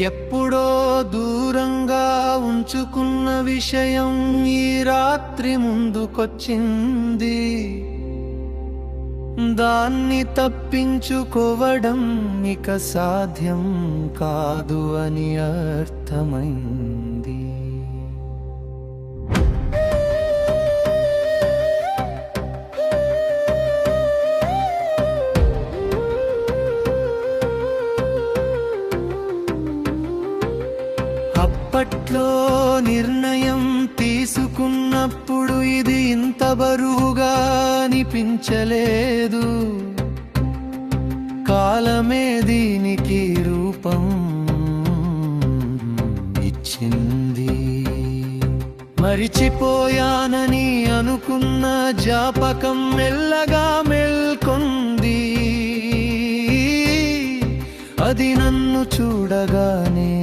ఎప్పుడో దూరంగా ఉంచుకున్న విషయం ఈ రాత్రి ముందుకొచ్చింది. దాన్ని తప్పించుకోవడం ఇక సాధ్యం కాదు అని అర్థమైంది. అప్పట్లో నిర్ణయం తీసుకున్నప్పుడు ఇది ఇంత బరువుగా అనిపించలేదు. కాలమే దీనికి రూపం ఇచ్చింది. మరిచిపోయానని అనుకున్న జ్ఞాపకం మెల్లగా మేల్కొంది. అది నన్ను చూడగానే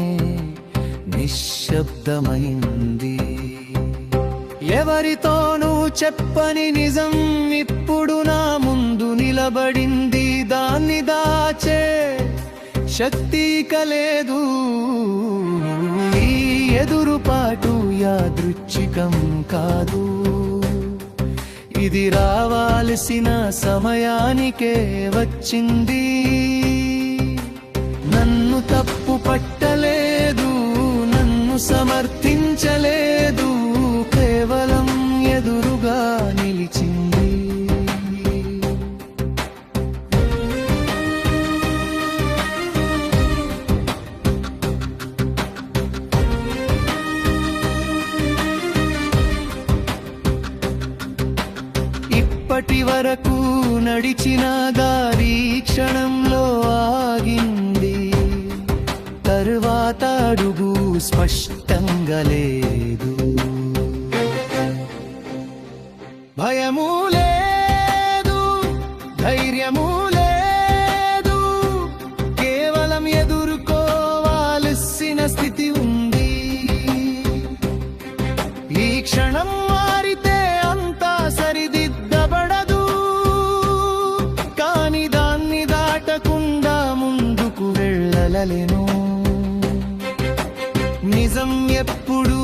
నిశ్శబ్దమైంది. ఎవరితోనూ చెప్పని నిజం ఇప్పుడు నా ముందు నిలబడింది. దాన్ని దాచే శక్తి కలేదు. ఈ ఎదురుపాటు యాదృచ్ఛికం కాదు. ఇది రావాల్సిన సమయానికే వచ్చింది. నన్ను తప్పు పట్టలేదు, నన్ను సమర్థించలేదు, కేవలం ఎదురుగా నిలిచింది. ఇప్పటి వరకు నడిచిన దారి క్షణంలో ఆగింది. తరువాత అడుగు స్పష్టంగా లేదు. భయమూ లేదు, ధైర్యమూ లేదు, కేవలం ఎదుర్కోవాల్సిన స్థితి ఉంది. ఈ క్షణం మారితే అంతా సరిదిద్దబడదు, కాని దాన్ని దాటకుండా ముందుకు వెళ్ళలేను. నిజం ఎప్పుడూ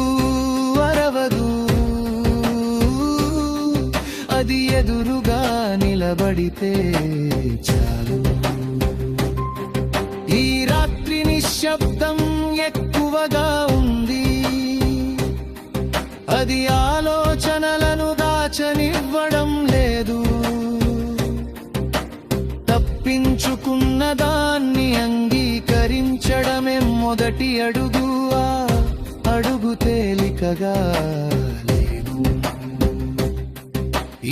అరవదు, అది ఎదురుగా నిలబడితే చాలు. ఈ రాత్రి నిశ్శబ్దం ఎక్కువగా ఉంది. అది ఆలోచనలను దాచనివ్వడం లేదు. తప్పించుకున్న దాన్ని అంగీకరించడమే మొదటి అడుగు. ఆ అడుగు తేలికగా లేదు.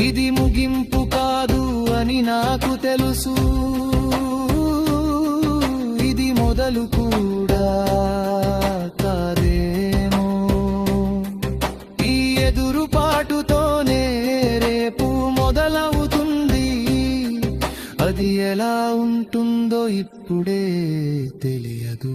ఇది ముగింపు కాదు అని నాకు తెలుసు. ఇది మొదలు కూడా కాదేమో. ఈ ఎదురుపాటుతోనే రేపు మొదలవుతుంది. అది ఎలా ఉంటుందో ఇప్పుడే తెలియదు.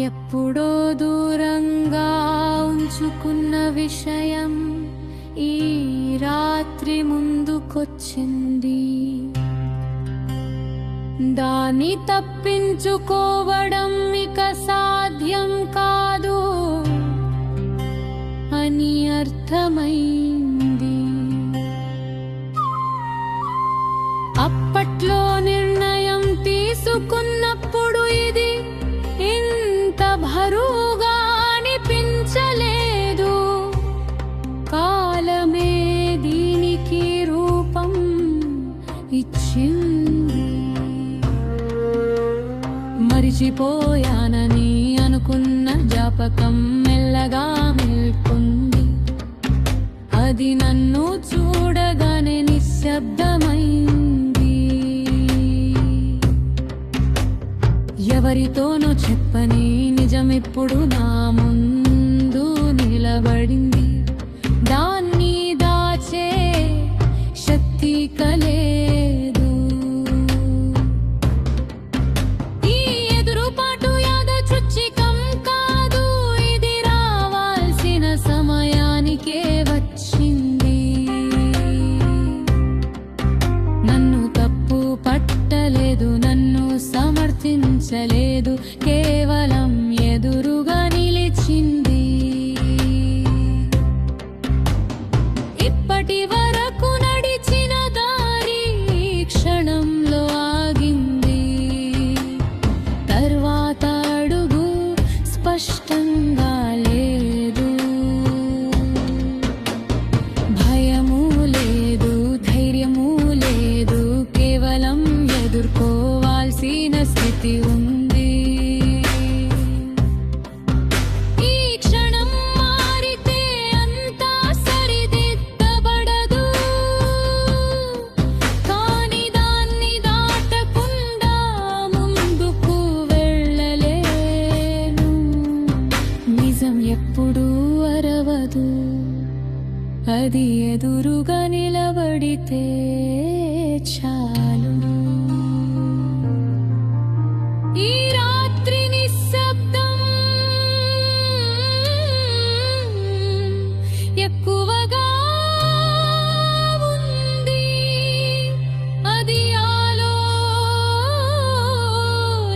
ఎప్పుడో దూరంగా ఉంచుకున్న విషయం ఈ రాత్రి ముందుకొచ్చింది. దాన్ని తప్పించుకోవడం ఇక సాధ్యం కాదు అని అర్థమైంది. అప్పట్లో నిర్ణయం తీసుకున్నప్పుడు ఇది ఇంత బరువుగా అనిపించలేదు. కాలమే దీనికి రూపం ఇచ్చింది. మరిచిపోయానని అనుకున్న జ్ఞాపకం మెల్లగా మేల్కొంది. అది నన్ను చూడగానే నిశ్శబ్దమైంది. ఎవరితోనో చెప్పని నిజమిప్పుడు నా ముందు నిలబడింది. దాన్ని దాచే శక్తి కలేదు. ఈ ఎదురుపాటు యాదృచ్ఛికం కాదు, ఇది రావాల్సిన సమయానికే వచ్చింది. నన్ను తప్పు పట్టలేదు, నన్ను సమర్థించలేదు, కేవలం ఎదురుగా నిలిచింది. ఇప్పటి వరకు నడిచిన దారి ఈ క్షణంలో ఆగింది. తర్వాత అడుగు స్పష్టంగా లేదు. భయము లేదు, ధైర్యము లేదు, కేవలం ఎదుర్కోవాల్సిన స్థితి ఉంది. ఈ క్షణం మారితే అంతా సరిదిద్దబడదు, కానీ దాన్ని దాటకుండా ముందుకు వెళ్ళలేను. నిజం ఎప్పుడూ అరవదు, అది ఎదురుగా నిలబడితే చాలు. ఈ రాత్రి నిశ్శబ్దం ఎక్కువగా ఉంది. అది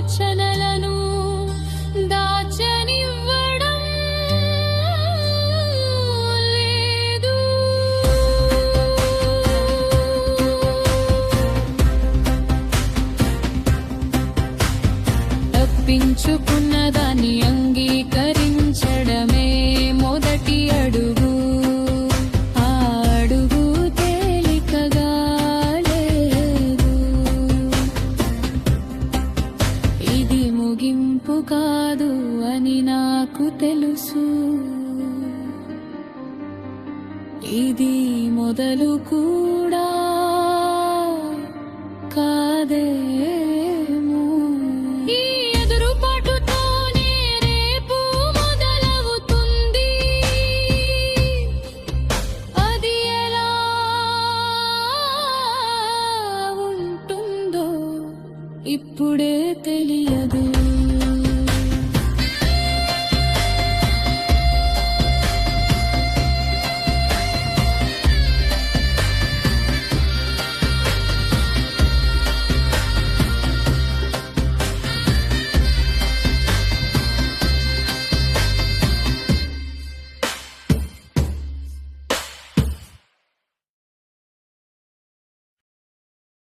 ఆలోచనలను దాచనివ్వడం లేదు. తప్పించుకున్న దాన్ని అంగీకరించడమే మొదటి అడుగు. ఆ అడుగు తేలికగా లేదు. ఇది ముగింపు కాదు అని నాకు తెలుసు, ఇది మొదలు కూడా కాదేమో. ఈ ఎదురుపాటుతోనే రేపు మొదలవుతుంది. అది ఎలా ఉంటుందో ఇప్పుడే తెలియదు.